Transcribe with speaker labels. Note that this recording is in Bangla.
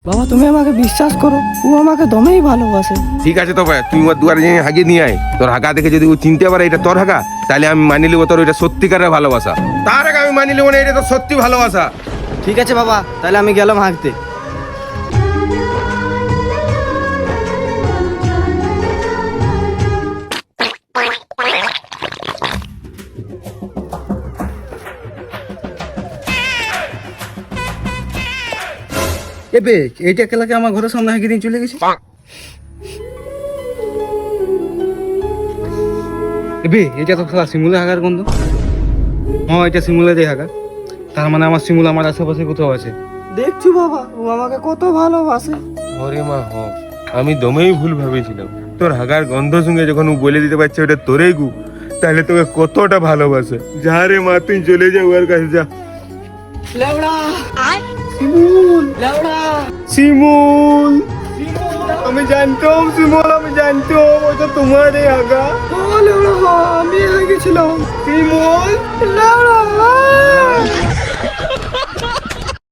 Speaker 1: বাবা তুমি আমাকে বিশ্বাস করো, ও আমাকে দমেই ভালোবাসে।
Speaker 2: ঠিক আছে তো ভাই, তুই আমার দুয়ারে যেয়ে হাগিয়ে নিয়ে আয়। তোর হাগা দেখে যদি ও চিনতে পারে এটা তোর হাগা, তাহলে আমি মানি লিব তোর এটা সত্যিকারের ভালোবাসা। তার আগে আমি মানি লিব না এটা তোর সত্যি ভালোবাসা।
Speaker 1: ঠিক আছে বাবা, তাহলে আমি গেলাম হাঁকতে। এবে এইটা কেলাকে আমার ঘরের সামনে হাঁকিয়ে দিয়ে চলে গেছে। এবে এটা তো খেলা শিমুলে হাগার গন্ধ। হ্যাঁ এটা শিমুলে দিয়ে হাগা, তার মানে আমার শিমুল আমার আশেপাশে কোথাও আছে। দেখছি বাবা, ও আমাকে কত ভালোবাসে।
Speaker 2: ওরে মা হ, আমি দমেই ভুল ভেবেছিলাম। তোর হাগার গন্ধ শুনে যখন ও বলে দিতে পারছে ওটা তোরেই গু, তাহলে তোকে কতটা ভালোবাসে। যা রে মা, তুই চলে যা ওর কাছে যা।
Speaker 1: লেওড়া শিমুল, লেওড়া
Speaker 2: শিমুল, আমি জানতাম শিমুল, আমি জানতাম ওটা তোমার আগা।
Speaker 1: ও লেওড়া, আমি হাগেছিলাম।
Speaker 2: শিমুল,
Speaker 1: লেওড়া।